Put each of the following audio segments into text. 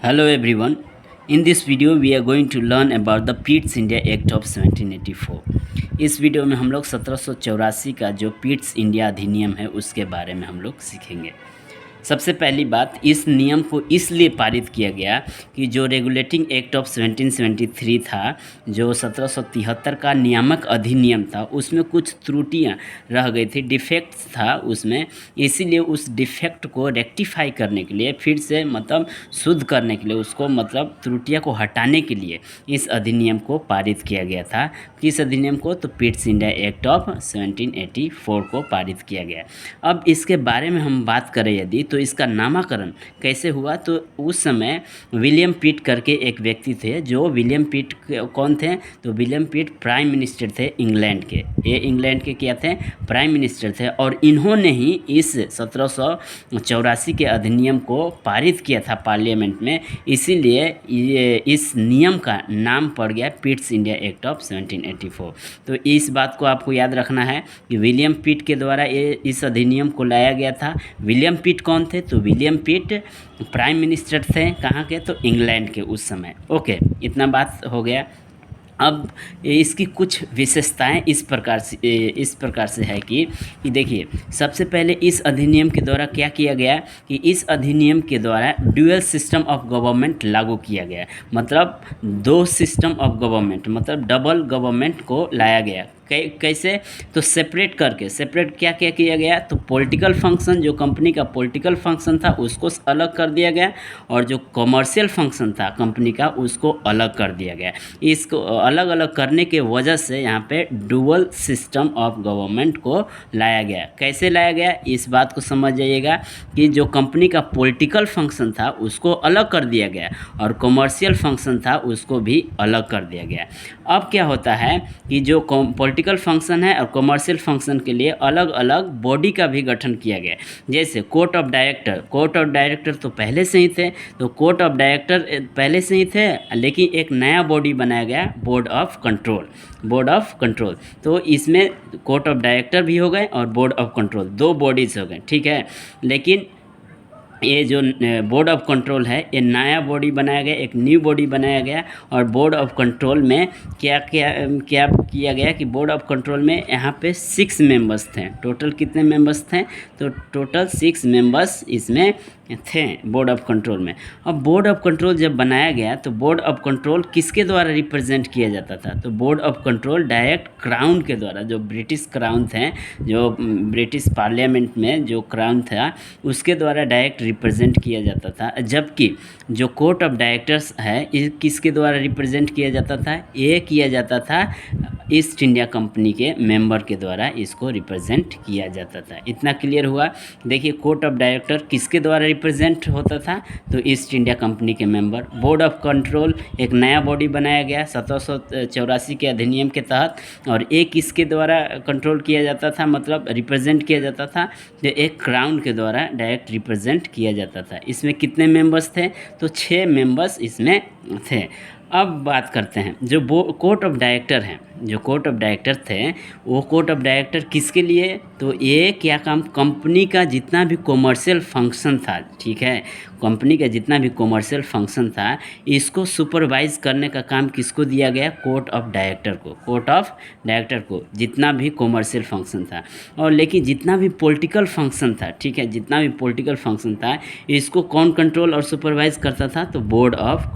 Hello everyone. In this video we are going to learn about the Pitt's India act of 1784। इस video में हम लोग 1784 का जो पिट्स इंडिया अधिनियम है उसके बारे में हम लोग सीखेंगे। सबसे पहली बात, इस नियम को इसलिए पारित किया गया कि जो रेगुलेटिंग एक्ट ऑफ 1773 था, जो 1773 का नियामक अधिनियम था, उसमें कुछ त्रुटियां रह गई थी, डिफेक्ट था उसमें। इसीलिए उस डिफेक्ट को रेक्टिफाई करने के लिए, फिर से मतलब शुद्ध करने के लिए, उसको मतलब त्रुटियां को हटाने के लिए इस अधिनियम को पारित किया गया था। किस अधिनियम को? तो पिट्स इंडिया एक्ट ऑफ 1784 को पारित किया गया। अब इसके बारे में हम बात करें यदि, तो इसका नामकरण कैसे हुआ? तो उस समय विलियम पिट करके एक व्यक्ति थे। जो विलियम पिट कौन थे? तो विलियम पिट प्राइम मिनिस्टर थे इंग्लैंड के। ये इंग्लैंड के क्या थे? प्राइम मिनिस्टर थे। और इन्होंने ही इस 1784 के अधिनियम को पारित किया था पार्लियामेंट में। इसीलिए ये इस नियम का नाम पड़ गया पिट्स इंडिया एक्ट ऑफ 1784। तो इस बात को आपको याद रखना है कि विलियम पिट के द्वारा ये इस अधिनियम को लाया गया था। विलियम पिट कौन थे? तो विलियम पिट प्राइम मिनिस्टर थे। कहाँ के? तो इंग्लैंड के उस समय। ओके, इतना बात हो गया। अब इसकी कुछ विशेषताएं इस प्रकार से है कि देखिए, सबसे पहले इस अधिनियम के द्वारा क्या किया गया कि इस अधिनियम के द्वारा ड्यूअल सिस्टम ऑफ गवर्नमेंट लागू किया गया। मतलब दो सिस्टम ऑफ गवर्नमेंट, मतलब डबल गवर्नमेंट को लाया गया। कैसे? तो सेपरेट क्या क्या किया गया? तो पॉलिटिकल फंक्शन, जो कंपनी का पॉलिटिकल फंक्शन था उसको अलग कर दिया गया, और जो कमर्शियल फंक्शन था कंपनी का उसको अलग कर दिया गया। इसको अलग अलग करने के वजह से यहाँ पे डुअल सिस्टम ऑफ गवर्नमेंट को लाया गया। कैसे लाया गया? इस बात को समझ जाइएगा कि जो कंपनी का पॉलिटिकल फंक्शन था उसको अलग कर दिया गया, और कमर्शियल फंक्शन था उसको भी अलग कर दिया गया। अब क्या होता है कि जो पॉलिटिकल फंक्शन है और कमर्शियल फंक्शन के लिए अलग अलग बॉडी का भी गठन किया गया। जैसे कोर्ट ऑफ डायरेक्टर तो पहले से ही थे, तो कोर्ट ऑफ डायरेक्टर पहले से ही थे, लेकिन एक नया बॉडी बनाया गया, बोर्ड ऑफ कंट्रोल। तो इसमें कोर्ट ऑफ डायरेक्टर भी हो गए और बोर्ड ऑफ कंट्रोल, दो बॉडीज हो गए, ठीक है। लेकिन ये जो बोर्ड ऑफ कंट्रोल है, ये नया बॉडी बनाया गया, एक न्यू बॉडी बनाया गया। और बोर्ड ऑफ कंट्रोल में क्या किया गया कि बोर्ड ऑफ कंट्रोल में यहाँ पे 6 मेंबर्स थे। टोटल कितने मेंबर्स थे? तो टोटल 6 मेंबर्स इसमें थे बोर्ड ऑफ कंट्रोल में। अब बोर्ड ऑफ कंट्रोल जब बनाया गया तो बोर्ड ऑफ कंट्रोल किसके द्वारा रिप्रेजेंट किया जाता था? तो board of control direct crown के द्वारा, जो ब्रिटिश क्राउन थे, जो ब्रिटिश पार्लियामेंट में जो क्राउन था उसके द्वारा डायरेक्ट रिप्रेजेंट किया जाता था। जबकि जो कोर्ट ऑफ डायरेक्टर्स है, किसके द्वारा रिप्रेजेंट किया जाता था? ये किया जाता था ईस्ट इंडिया कंपनी के मेंबर के द्वारा इसको रिप्रेजेंट किया जाता था। इतना क्लियर हुआ? देखिए, कोर्ट ऑफ डायरेक्टर किसके द्वारा रिप्रेजेंट होता था? तो ईस्ट इंडिया कंपनी के मेंबर। बोर्ड ऑफ कंट्रोल एक नया बॉडी बनाया गया 1784 के अधिनियम के तहत, और एक किसके द्वारा कंट्रोल किया जाता था, मतलब रिप्रेजेंट किया जाता था? जो एक क्राउन के द्वारा डायरेक्ट रिप्रेजेंट किया जाता था। इसमें कितने मेंबर्स थे? तो 6 मेंबर्स इसमें थे। अब बात करते हैं जो कोर्ट ऑफ डायरेक्टर हैं, जो कोर्ट ऑफ डायरेक्टर थे, वो कोर्ट ऑफ डायरेक्टर किसके लिए? तो ये क्या काम? कंपनी का जितना भी कॉमर्शियल फंक्शन था, ठीक है, कंपनी का जितना भी कॉमर्शियल फंक्शन था, इसको सुपरवाइज करने का काम किसको दिया गया? कोर्ट ऑफ डायरेक्टर को जितना भी कॉमर्शियल फंक्शन था। और लेकिन जितना भी पॉलिटिकल फंक्शन था, ठीक है, जितना भी पॉलिटिकल फंक्शन था, इसको कौन कंट्रोल और सुपरवाइज करता था? तो बोर्ड ऑफ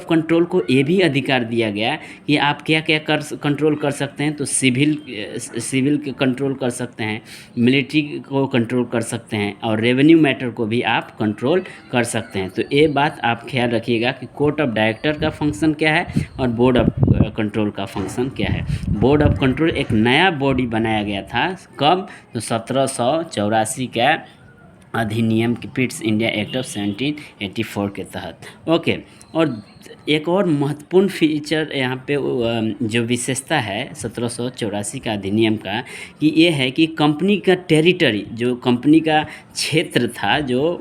कंट्रोल को ये भी अधिकार दिया गया कि आप क्या क्या कंट्रोल कर सकते हैं। तो सिविल के कंट्रोल कर सकते हैं, मिलिट्री को कंट्रोल कर सकते हैं, और रेवेन्यू मैटर को भी आप कंट्रोल कर सकते हैं। तो ये बात आप ख्याल रखिएगा कि कोर्ट ऑफ डायरेक्टर का फंक्शन क्या है और बोर्ड ऑफ कंट्रोल का फंक्शन क्या है। बोर्ड ऑफ कंट्रोल एक नया बॉडी बनाया गया था। कब? तो 1784 का अधिनियम की पिट्स इंडिया एक्ट ऑफ 1784 के तहत। ओके, और एक और महत्वपूर्ण फीचर यहाँ पे जो विशेषता है 1784 का अधिनियम का, कि ये है कि कंपनी का टेरिटरी, जो कंपनी का क्षेत्र था, जो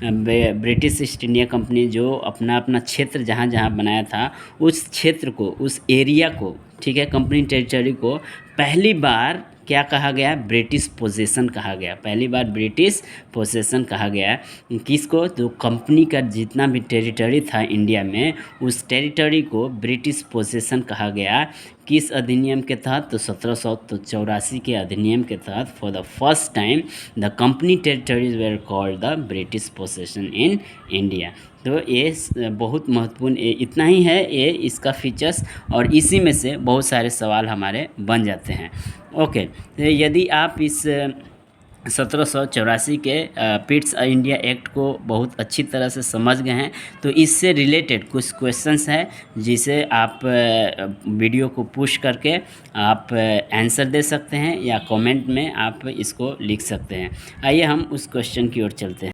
ब्रिटिश ईस्ट इंडिया कंपनी जो अपना क्षेत्र जहाँ जहाँ बनाया था, उस क्षेत्र को, उस एरिया को, ठीक है, कंपनी टेरिटरी को पहली बार क्या कहा गया? ब्रिटिश पोजेसन कहा गया। पहली बार ब्रिटिश पोजेसन कहा गया किसको? तो कंपनी का जितना भी टेरिटरी था इंडिया में, उस टेरिटरी को ब्रिटिश पोजेसन कहा गया। किस अधिनियम के तहत? तो 1784 के अधिनियम के तहत for the first time the company territories where called the British possession in India. तो ये बहुत महत्वपूर्ण, इतना ही है ये इसका फीचर्स, और इसी में से बहुत सारे सवाल हमारे बन जाते हैं। ओके, तो यदि आप इस 1784 के पिट्स इंडिया एक्ट को बहुत अच्छी तरह से समझ गए हैं, तो इससे रिलेटेड कुछ क्वेश्चंस हैं जिसे आप वीडियो को पुश करके आप आंसर दे सकते हैं या कमेंट में आप इसको लिख सकते हैं। आइए हम उस क्वेश्चन की ओर चलते हैं।